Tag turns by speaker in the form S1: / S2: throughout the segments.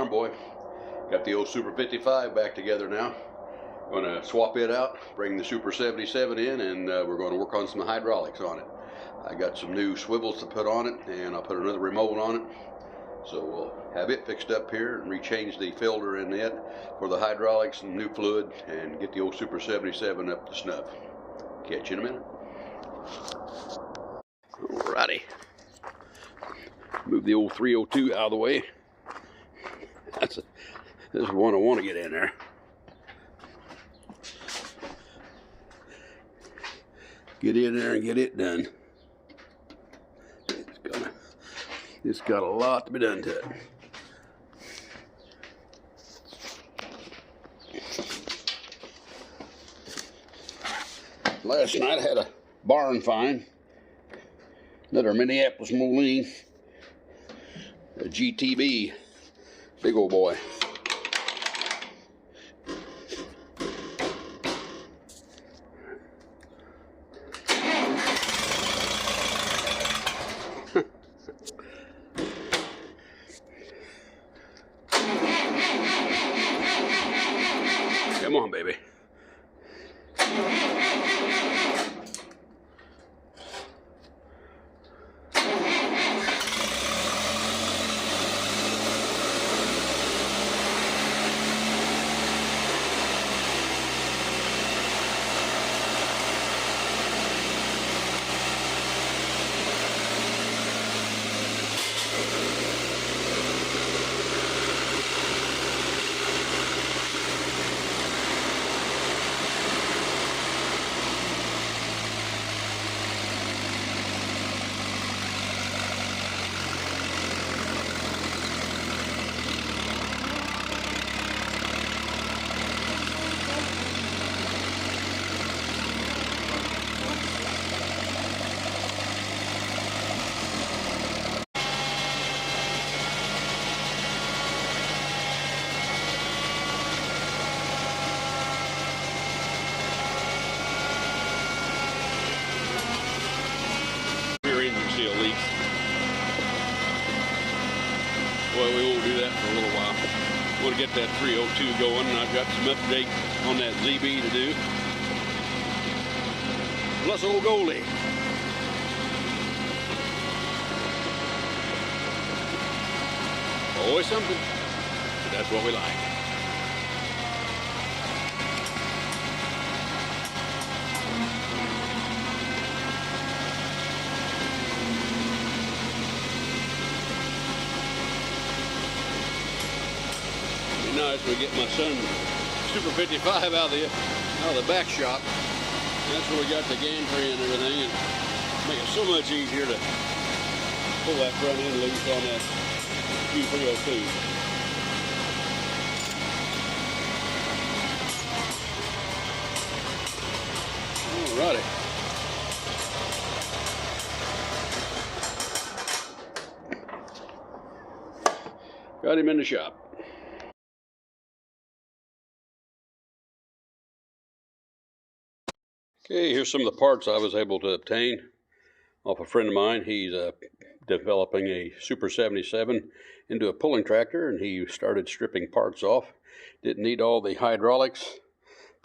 S1: Farm Boy. Got the old Super 55 back together now. Going to swap it out, bring the Super 77 in, and we're going to work on some hydraulics on it. I got some new swivels to put on it, and I'll put another remote on it. So we'll have it fixed up here and rechange the filter in it for the hydraulics and new fluid, and get the old Super 77 up to snuff. Catch you in a minute. Alrighty. Move the old 302 out of the way. This is one I want to get in there. Get in there and get it done. It's got a lot to be done to it. Last night I had a barn find. Another Minneapolis Moline. A GTB. Big old boy. Come on, baby. Well, we won't do that for a little while. We'll get that 302 going, and I've got some update on that ZB to do. Plus old Goldie. Always something. That's what we like. Nice we get my son Super 55 out of the back shop. That's where we got the gantry and everything, and make it so much easier to pull that front end loose on that U302. Alrighty. Got him in the shop. Okay, here's some of the parts I was able to obtain off a friend of mine. He's developing a Super 77 into a pulling tractor, and he started stripping parts off. Didn't need all the hydraulics,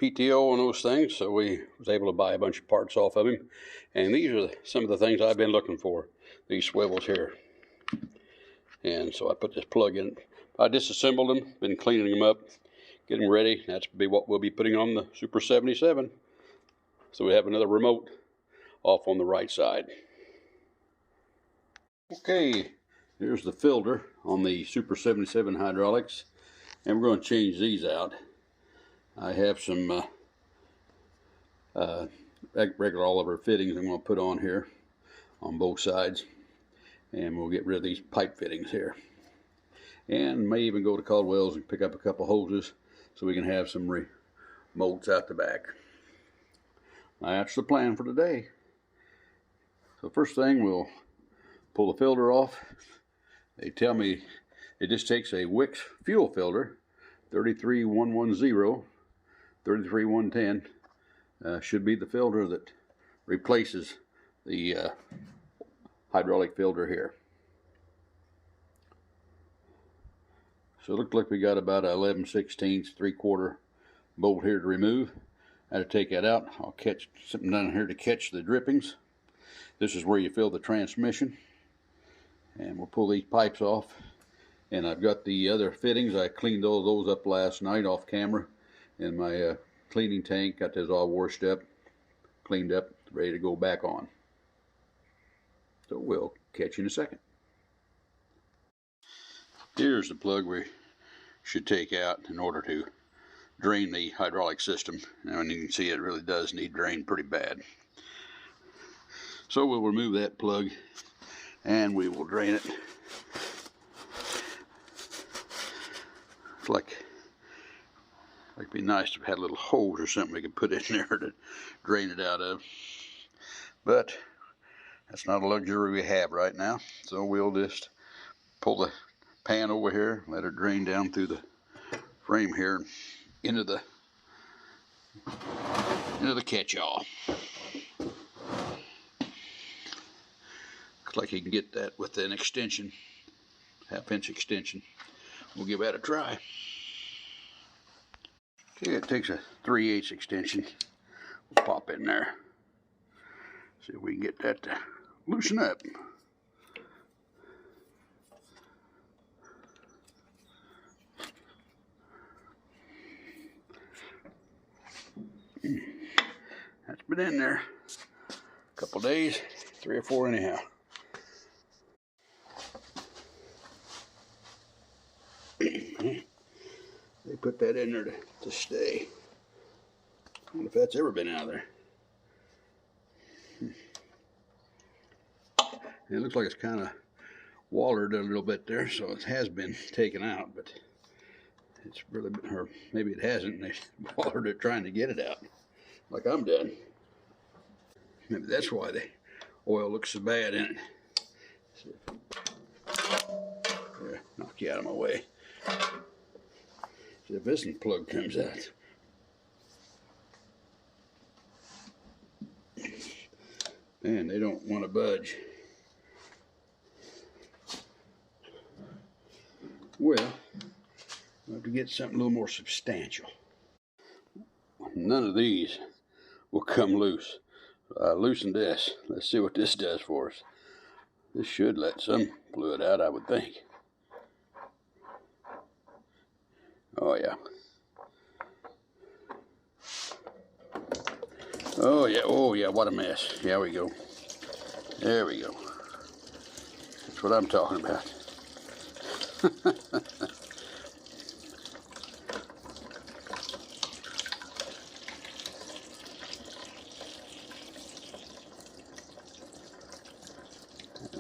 S1: PTO, and those things, so we was able to buy a bunch of parts off of him. And these are some of the things I've been looking for, these swivels here. And so I put this plug in. I disassembled them, been cleaning them up, getting them ready. That's what we'll be putting on the Super 77. So we have another remote off on the right side. Okay, here's the filter on the Super 77 hydraulics, and we're going to change these out. I have some regular Oliver fittings I'm going to put on here on both sides, and we'll get rid of these pipe fittings here. And may even go to Caldwell's and pick up a couple hoses so we can have some remotes out the back. That's the plan for today. So first thing, we'll pull the filter off. They tell me it just takes a Wix fuel filter, 33110, 33110. Should be the filter that replaces the hydraulic filter here. So it looked like we got about a 11/16 3/4 bolt here to remove. I had to take that out. I'll catch something down here to catch the drippings. This is where you fill the transmission. And we'll pull these pipes off. And I've got the other fittings. I cleaned all those up last night off camera in my cleaning tank. Got those all washed up, cleaned up, ready to go back on. So we'll catch you in a second. Here's the plug we should take out in order to drain the hydraulic system. Now, and you can see it really does need drained pretty bad. So we'll remove that plug and we will drain it. It's like it'd be nice to have had a little hose or something we could put in there to drain it out of. But that's not a luxury we have right now. So we'll just pull the pan over here, let it drain down through the frame here into the catch-all. Looks like you can get that with an extension, 1/2 inch extension. We'll give that a try. Okay, it takes a 3/8 extension. We'll pop in there. See if we can get that to loosen up. That's been in there a couple days, 3 or 4 anyhow. They put that in there to stay. I wonder if that's ever been out of there. It looks like it's kind of wallered a little bit there, so it has been taken out, but it's really, or maybe it hasn't, and they wallered it trying to get it out, like I'm done. Maybe that's why the oil looks so bad in it. There, knock you out of my way. See if this plug comes out. Man, they don't want to budge. Well, we'll have to get something a little more substantial. None of these will come loose. I loosened this. Let's see what this does for us. This should let some fluid out, I would think. Oh yeah. Oh yeah, oh yeah, what a mess. Here we go. There we go. That's what I'm talking about.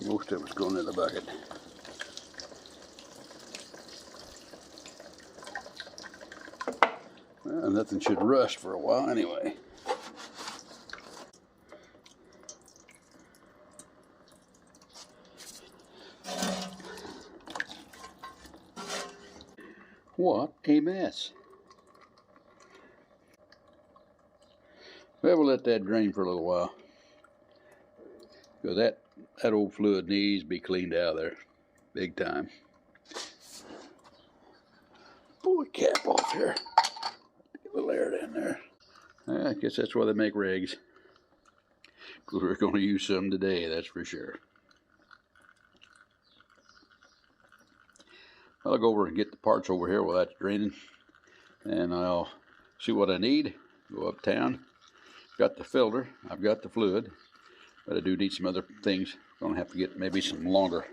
S1: Most of it's going in the bucket. Well, nothing should rust for a while anyway. What a mess. Well, we'll let that drain for a little while. Because that old fluid needs to be cleaned out of there. Big time. Pull the cap off here. Get a little air in there. I guess that's why they make rigs. We're going to use some today, that's for sure. I'll go over and get the parts over here while that's draining. And I'll see what I need. Go uptown. Got the filter. I've got the fluid. But I do need some other things. Going to have to get maybe some longer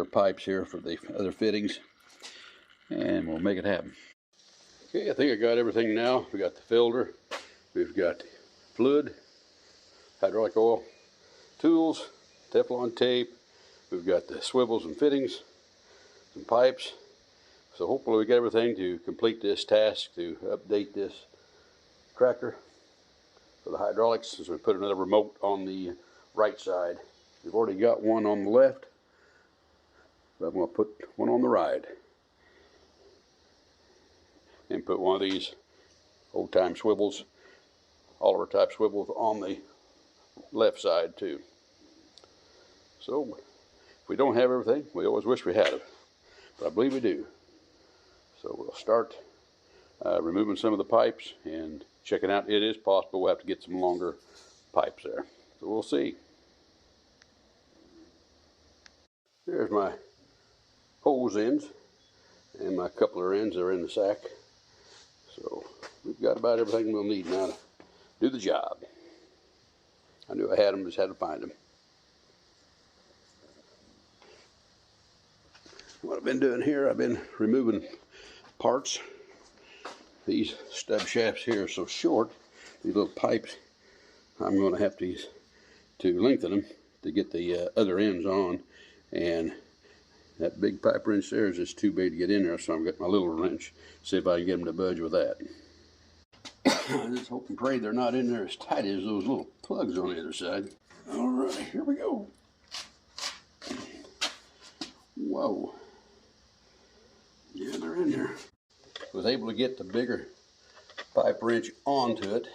S1: pipes here for the other fittings. And we'll make it happen. Okay, I think I got everything now. We got the filter. We've got fluid, hydraulic oil, tools, Teflon tape. We've got the swivels and fittings, some pipes. So hopefully we get everything to complete this task to update this tractor for the hydraulics, since we put another remote on the right side. We've already got one on the left, but I'm going to put one on the right. And put one of these old-time swivels, Oliver type swivels, on the left side too. So if we don't have everything, we always wish we had it, but I believe we do. So we'll start removing some of the pipes and checking out. It is possible we'll have to get some longer pipes there. So we'll see. There's my hose ends, and my coupler ends are in the sack. So we've got about everything we'll need now to do the job. I knew I had them, just had to find them. What I've been doing here, I've been removing parts. These stub shafts here are so short, these little pipes, I'm going to have to lengthen them to get the other ends on. And that big pipe wrench there is just too big to get in there, so I'm getting my little wrench, see if I can get them to budge with that. I just hope and pray they're not in there as tight as those little plugs on the other side. All right, here we go. Whoa. Yeah, they're in there. Was able to get the bigger pipe wrench onto it,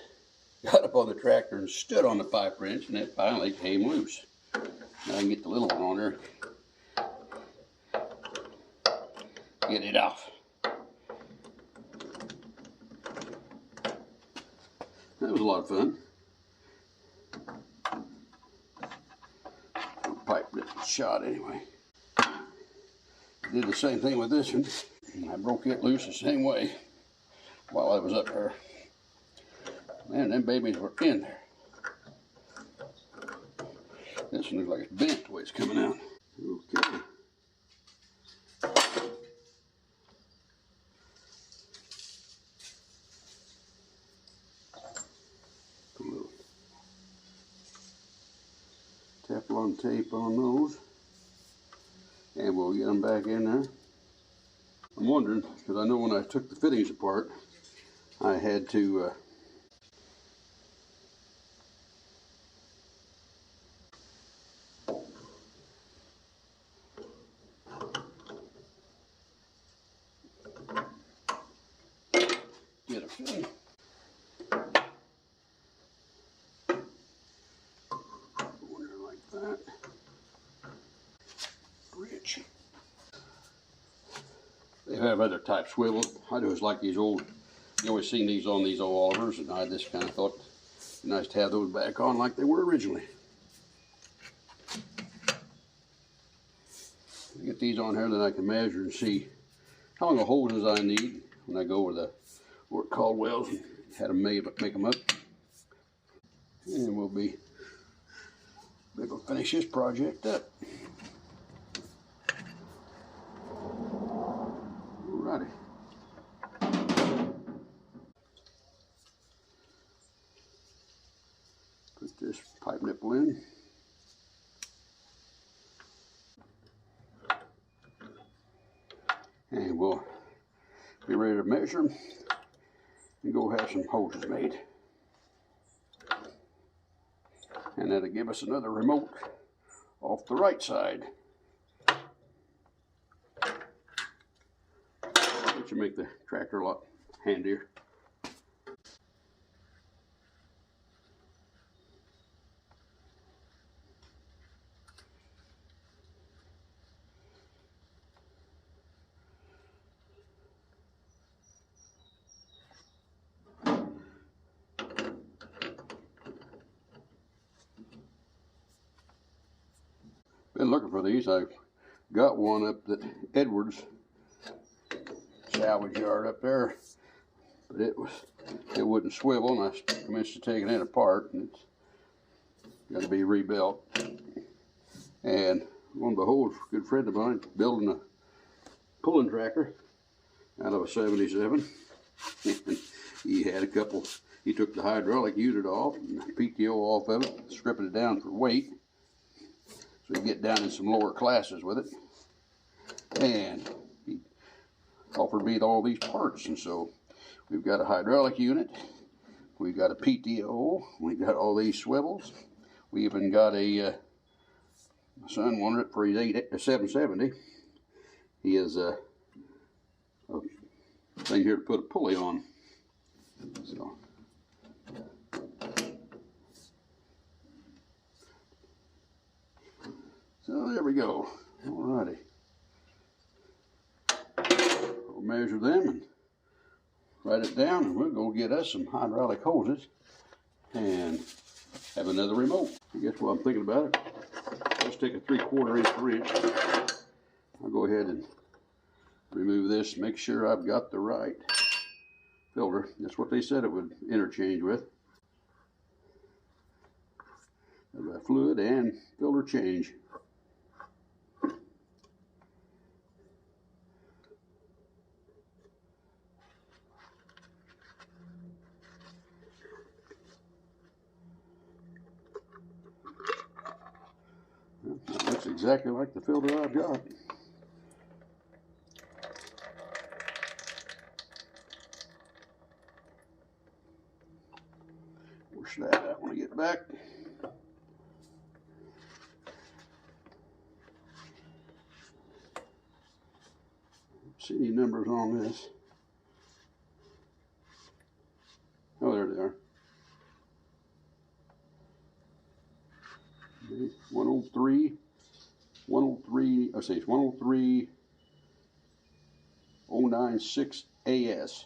S1: got up on the tractor and stood on the pipe wrench, and it finally came loose. Now I can get the little one on there. Get it off. That was a lot of fun. Pipe ripped shot anyway. Did the same thing with this one. I broke it loose the same way while I was up there. Man, them babies were in there. This one looks like it's bent the way it's coming out. Okay. Put a little Teflon tape on those, and we'll get them back in there. I'm wondering, because I know when I took the fittings apart, I had to get a fitting. Go in there like that. Bridge. They have other type swivels. I just like these old, you always seen these on these old Olivers, and I just kind of thought it'd be nice to have those back on like they were originally. Get these on here, then I can measure and see how long of hoses I need when I go over at Caldwell's and had them made, make them up. And we'll be able to finish this project up. Alrighty. Put this pipe nipple in. And we'll be ready to measure them and go have some hoses made. And that'll give us another remote off the right side, which will make the tractor a lot handier. Been looking for these. I got one up at Edwards salvage yard up there, but it wouldn't swivel, and I commenced to taking it apart, and it's got to be rebuilt. And lo and behold, a good friend of mine building a pulling tractor out of a 77. He had a couple. He took the hydraulic unit off and PTO off of it, stripping it down for weight, so you get down in some lower classes with it. And he offered me all these parts, and so we've got a hydraulic unit, we've got a PTO, we've got all these swivels, we even got a my son wanted it for his 770. He has a thing here to put a pulley on. So there we go. Alrighty. I'll measure them and write it down, and we'll go get us some hydraulic hoses and have another remote. I guess while I'm thinking about it, let's take a 3/4 inch wrench. I'll go ahead and remove this, make sure I've got the right filter. That's what they said it would interchange with. Fluid and filter change. That looks exactly like the filter I've got. We'll slide that when I get back. See any numbers on this? Oh, there they are. 103, I say it's 103.096 AS,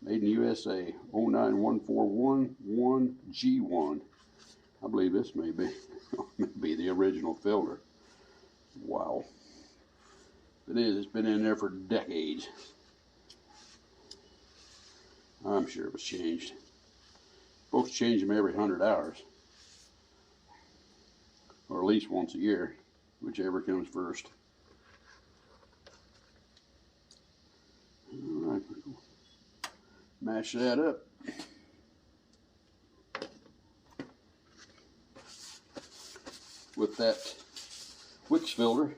S1: made in USA, 09141-1G1. I believe this may be the original filter. Wow. It is, it's been in there for decades. I'm sure it was changed. Supposed to change them every 100 hours. Or at least once a year, whichever comes first. All right, mash that up. With that Wix filter.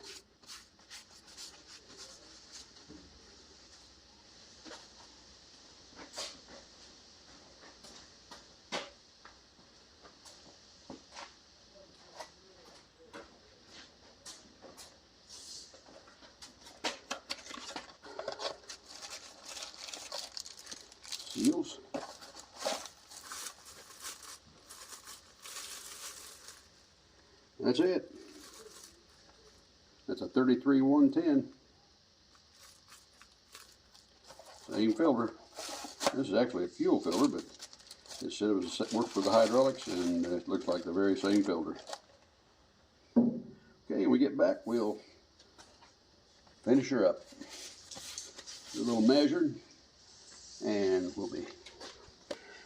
S1: Seals. That's it. That's a 33-110. Same filter. This is actually a fuel filter, but it said it was worked for the hydraulics, and it looks like the very same filter. Okay, when we get back, we'll finish her up. Do a little measured, and we'll be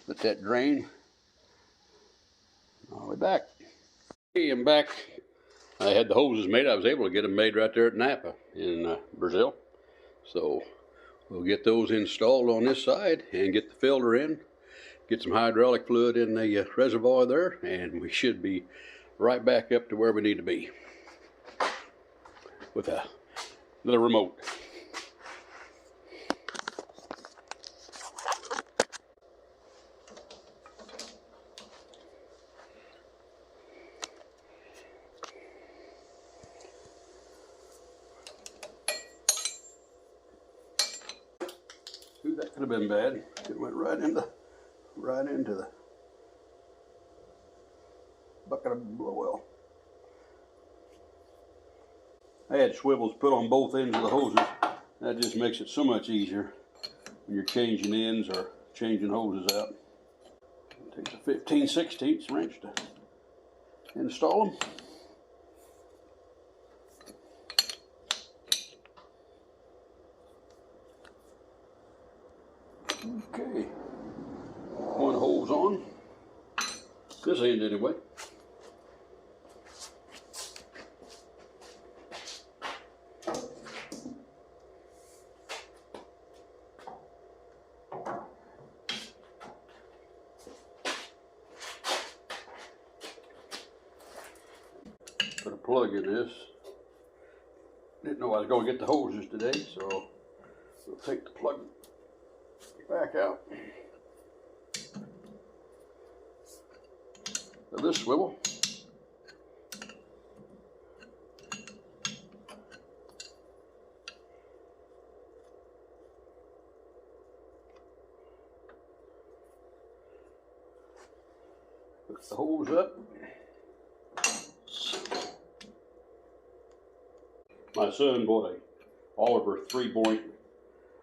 S1: let that drain all the way back. Okay, I'm back. I had the hoses made. I was able to get them made right there at Napa in Brazil. So we'll get those installed on this side and get the filter in, get some hydraulic fluid in the reservoir there, and we should be right back up to where we need to be with a little remote. Ooh, that could have been bad. It went right into the bucket of blow oil. I had swivels put on both ends of the hoses. That just makes it so much easier when you're changing ends or changing hoses out. It takes a 15/16 wrench to install them. Okay, one hole's on, this end anyway. Put a plug in this. Didn't know I was going to get the hoses today, so we'll take the plug back out of this swivel. Hook the hose up. My son bought a Oliver 3-point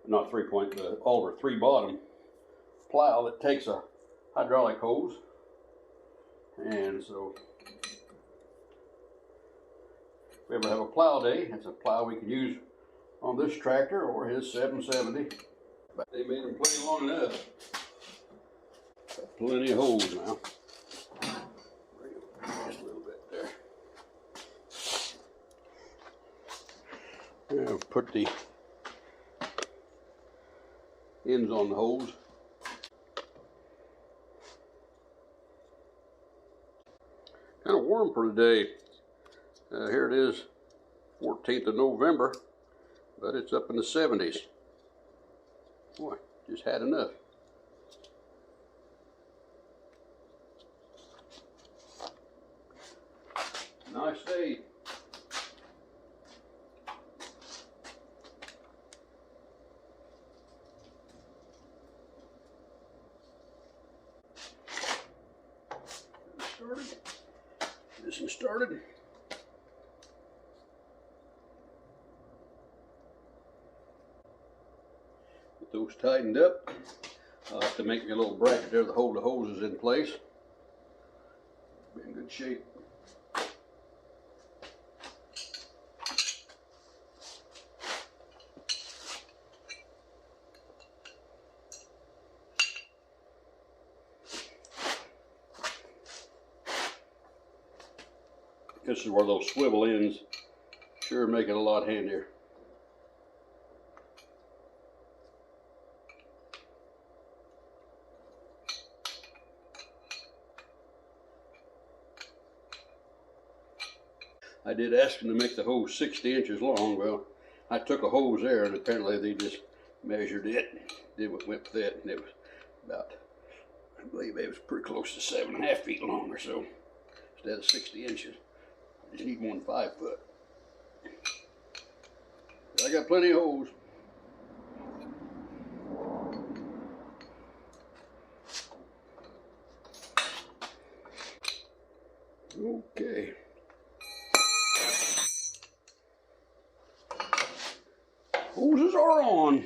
S1: not 3-point, the Alder 3-bottom plow that takes a hydraulic hose. And so if we ever have a plow day, it's a plow we can use on this tractor or his 770. But they made them play long enough. Got plenty of holes now. Just a little bit there. Now put the ends on the hose. Kind of warm for today. Here it is, 14th of November, but it's up in the 70s. Boy, just had enough. Nice day. This one started. Get those tightened up. I'll have to make me a little bracket there to hold the hoses in place. Be in good shape. This is where those swivel ends sure make it a lot handier. I did ask them to make the hose 60 inches long. Well, I took a hose there and apparently they just measured it, did what went with it, and it was about, I believe it was pretty close to 7.5 feet long or so, instead of 60 inches. I just need one 5 foot. I got plenty of holes. Okay. Hoses are on.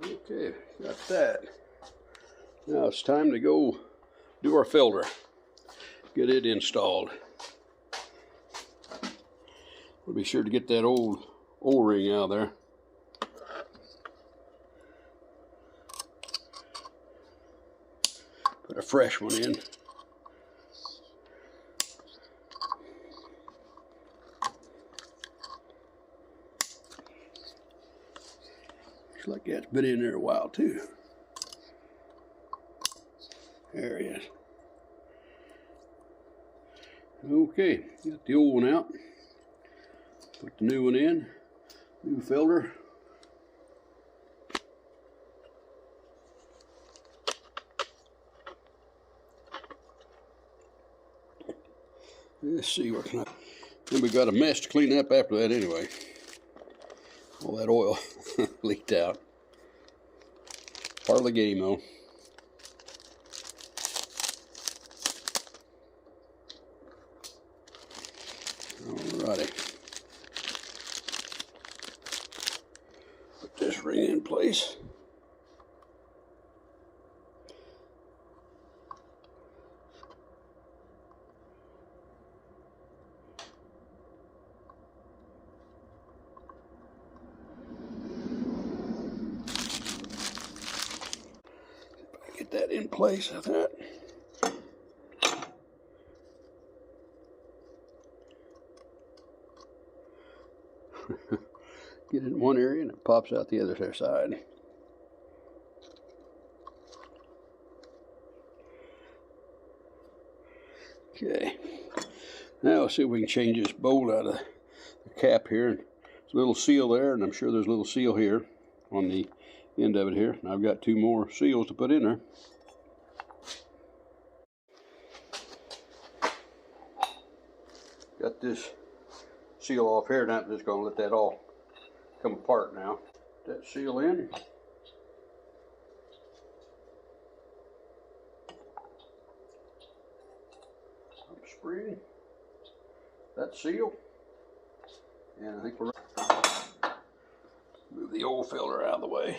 S1: Okay, got that. Now it's time to go do our filter. Get it installed. We'll be sure to get that old O-ring out of there. Put a fresh one in. Looks like that's been in there a while too. There he is. Okay, got the old one out. Put the new one in. New filter. Let's see what can I. Then we got a mess to clean up after that anyway. All that oil leaked out. Part of the game though. Alrighty. Put this ring in place. Get that in place, I thought. Get it in one area and it pops out the other side. Okay. Now let's see if we can change this bolt out of the cap here. There's a little seal there, and I'm sure there's a little seal here on the end of it here. And I've got 2 more seals to put in there. Got this seal off here, and I'm just going to let that all come apart now. Put that seal in. Pump spring. That seal. And I think we're move the oil filter out of the way.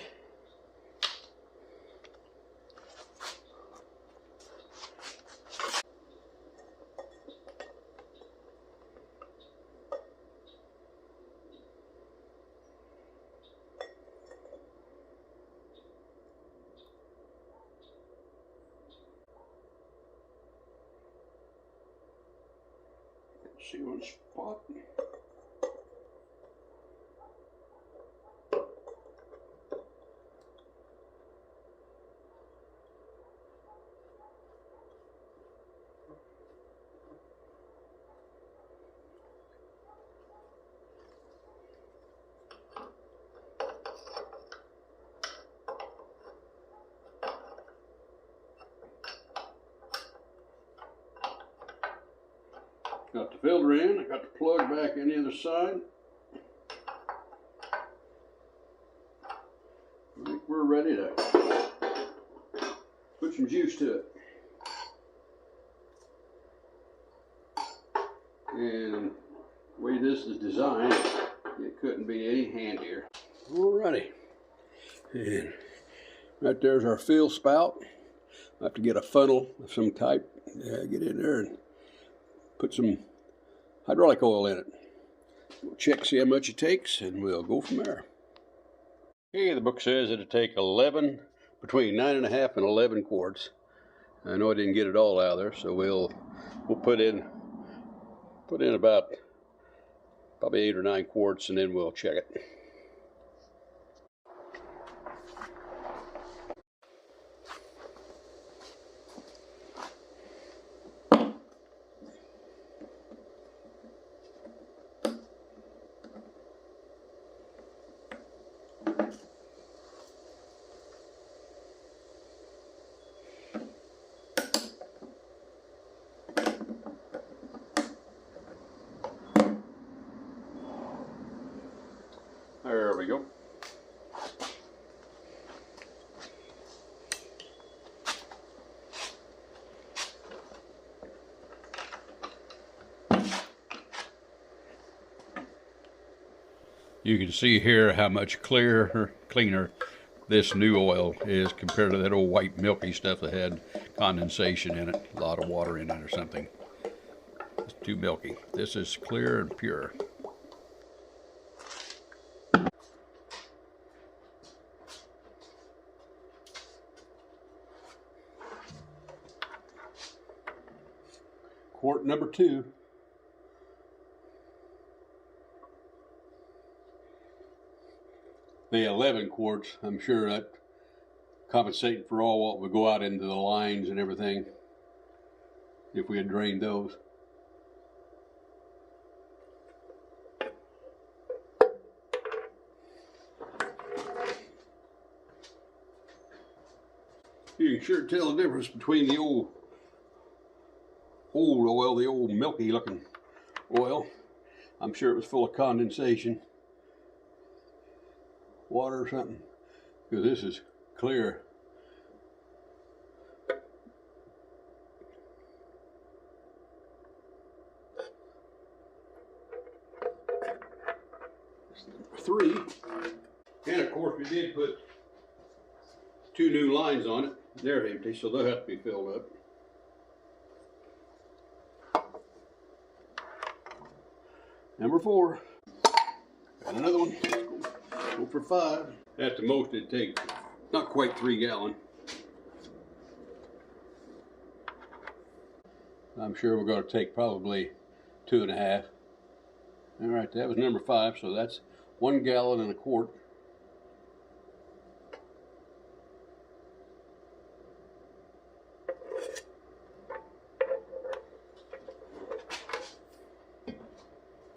S1: See one spot. Got the filter in, I got the plug back in the other side. I think we're ready to put some juice to it. And the way this is designed, it couldn't be any handier. Alrighty. And right there's our fill spout. I have to get a funnel of some type, get in there and put some hydraulic oil in it. We'll check, see how much it takes, and we'll go from there. Okay, the book says it'll take between 9.5 and 11 quarts. I know I didn't get it all out of there, so we'll put in about probably 8 or 9 quarts, and then we'll check it. There we go. You can see here how much cleaner this new oil is compared to that old white milky stuff that had condensation in it, a lot of water in it or something. It's too milky. This is clear and pure. Quart number 2. The 11 quarts, I'm sure that compensating for all what would go out into the lines and everything if we had drained those. You can sure tell the difference between the old oil, the old milky looking oil. I'm sure it was full of condensation, water or something, because this is clear. Three, and of course we did put 2 new lines on it. They're empty, so they'll have to be filled up. Number 4. Got another one. Go for 5. At the most it'd take not quite 3 gallons. I'm sure we're going to take probably 2.5. All right, that was number 5, so that's 1 gallon and a quart.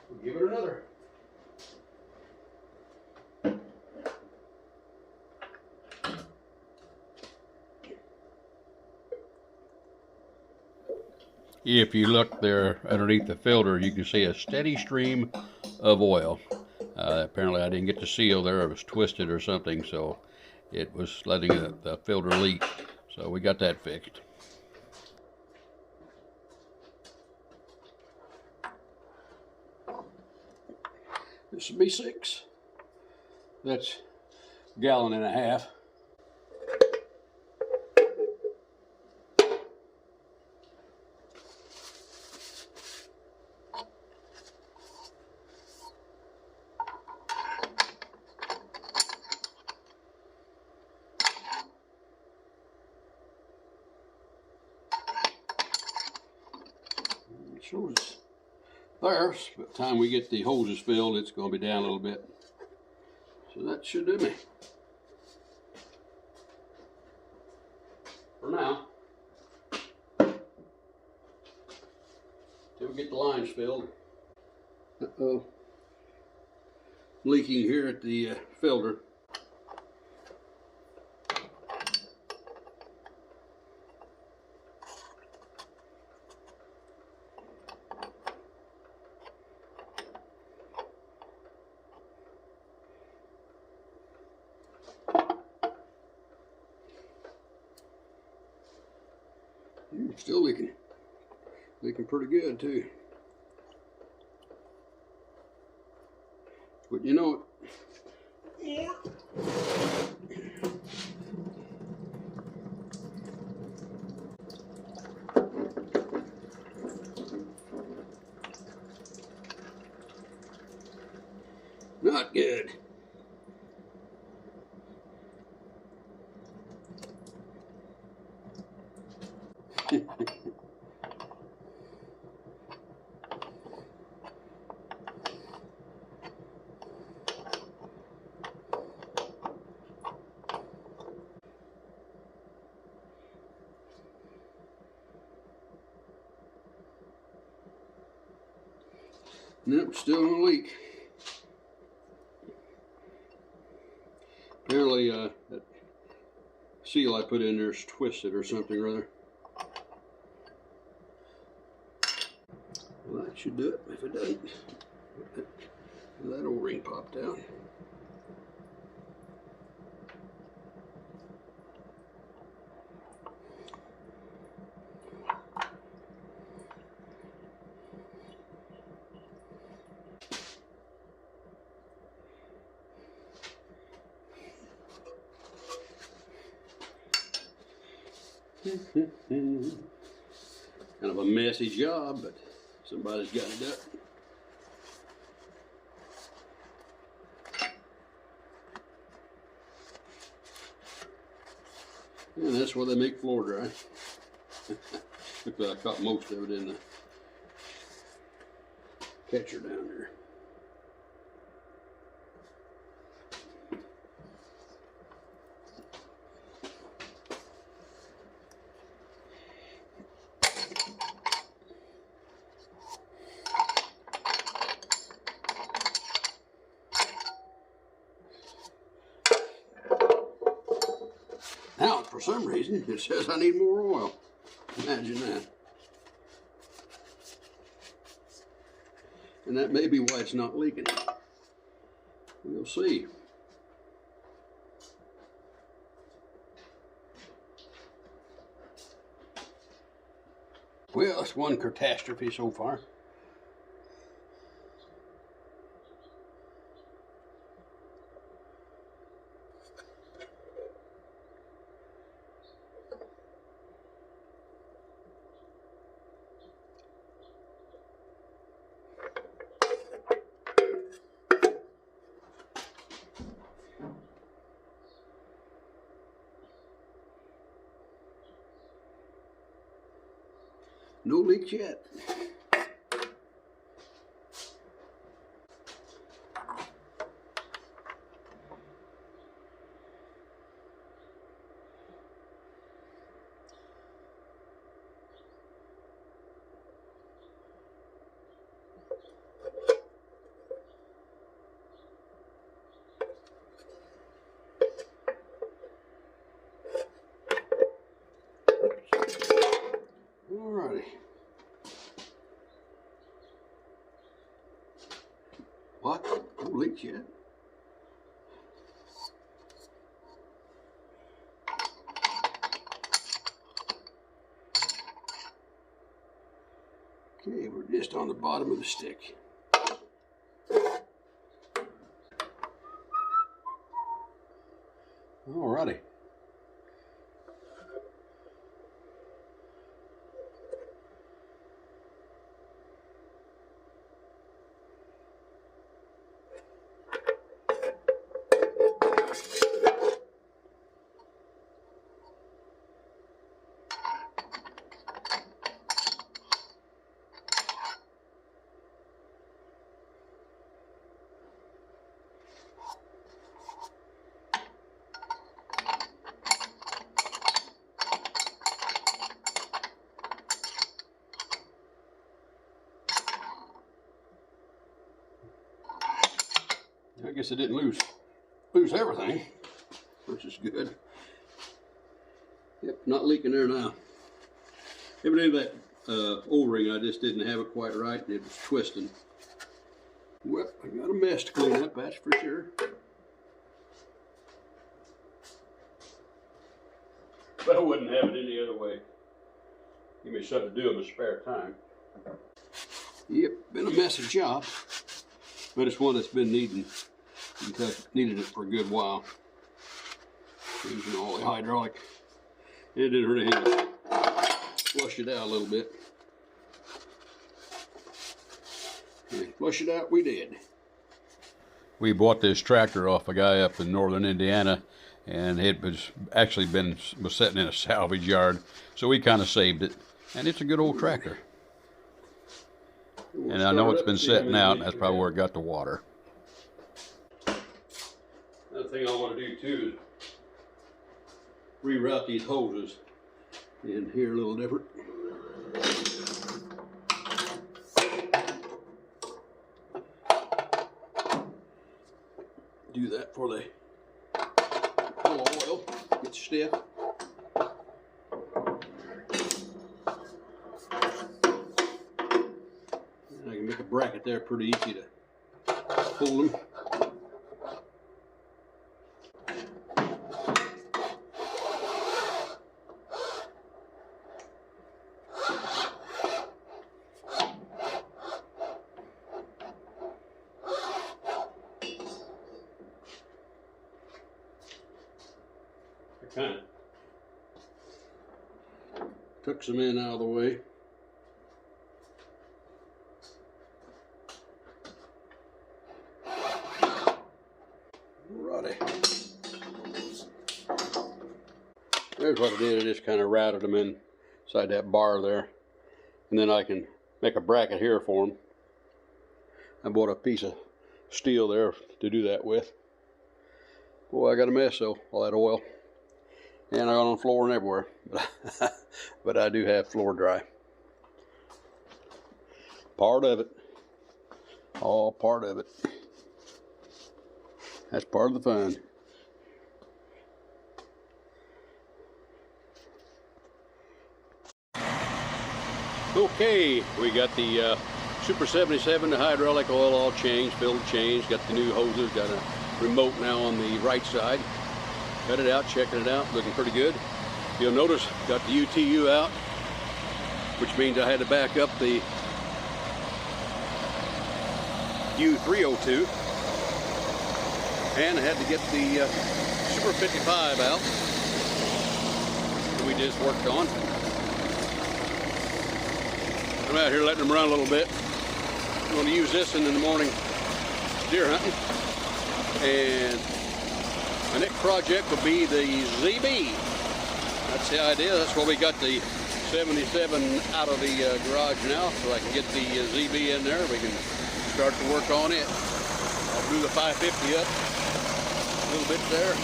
S1: We'll give it another. If you look there underneath the filter, you can see a steady stream of oil. Apparently I didn't get the seal there, it was twisted or something, so it was letting the filter leak. So we got that fixed. This would be 6. That's a gallon and a half. Sure is there. By the time we get the hoses filled, it's going to be down a little bit. So that should do me for now. Till we get the lines filled. Uh-oh. Leaking here at the filter. Still leaking. Leaking pretty good too. But you know it. Not good. Nope, still on a leak. Apparently that seal I put in there is twisted or something or other. Well, that should do it. If it doesn't, that O-ring popped out. Kind of a messy job, but somebody's got it done. And that's where they make floor dry. Looks like I caught most of it in the catcher down there. Now, for some reason, it says I need more oil. Imagine that. And that may be why it's not leaking. We'll see. Well, it's one catastrophe so far. No leaks yet. Alrighty. What? No leaks yet? Okay, we're just on the bottom of the stick. Alrighty. I guess I didn't lose everything, which is good. Yep, not leaking there now. Evidently that O-ring, I just didn't have it quite right. It was twisting. Well, I got a mess to clean up, that's for sure. But I wouldn't have it any other way. Give me something to do in my spare time. Yep, been a messy job, but it's one that's been needed it for a good while. Using all the hydraulic. It didn't hurt anything. Flush it out a little bit. And flush it out we did. We bought this tractor off a guy up in northern Indiana, and it was actually was sitting in a salvage yard, so we kind of saved it. And it's a good old tractor. And I know it's been sitting out, and that's probably where it got the water. Another thing I want to do too is reroute these hoses in here a little different. Do that before they full of oil, get stiff. And I can make a bracket there pretty easy to pull them. Kind of took some in out of the way. Righty. There's what I did. I just kind of routed them inside that bar there, and then I can make a bracket here for them. I bought a piece of steel there to do that with. Boy, I got a mess though, all that oil. And I got on the floor and everywhere, but I do have floor dry. Part of it, all part of it. That's part of the fun. Okay, we got the Super 77, the hydraulic oil all changed, filter changed, got the new hoses, got a remote now on the right side. Cut it out, checking it out, looking pretty good. You'll notice, got the UTU out, which means I had to back up the U302. And I had to get the Super 55 out that we just worked on. I'm out here letting them run a little bit. I'm going to use this in the morning deer hunting. And my next project will be the ZB. That's the idea. That's why we got the 77 out of the garage now, so I can get the ZB in there. We can start to work on it. I'll do the 550 up a little bit there.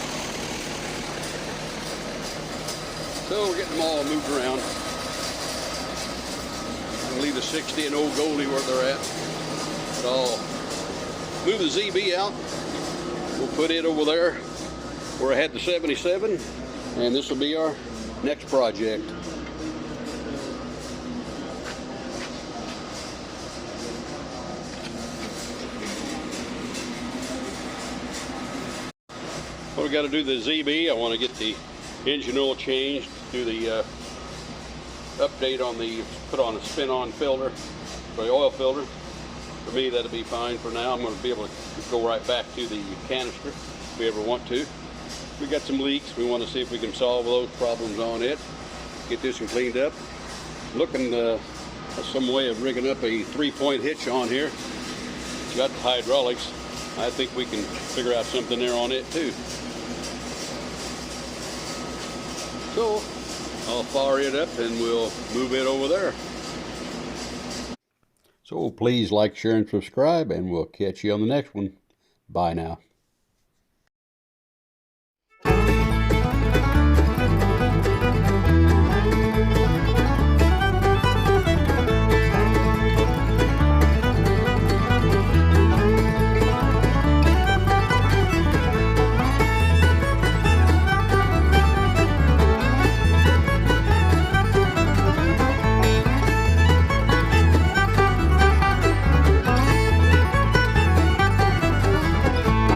S1: So we're getting them all moved around. I can leave the 60 and Old Goldie where they're at. But I'll move the ZB out. We'll put it over there where I had the 77, and this will be our next project. Well, we got to do the ZB. I want to get the engine oil changed, do the update on the, put on a spin-on filter, for the oil filter. For me, that'll be fine for now. I'm going to be able to go right back to the canister if we ever want to. we got some leaks. We want to see if we can solve those problems on it. Get this one cleaned up. Looking for some way of rigging up a 3-point hitch on here. It's got the hydraulics. I think we can figure out something there on it too. So I'll fire it up and we'll move it over there. So please like, share, and subscribe, and we'll catch you on the next one. Bye now.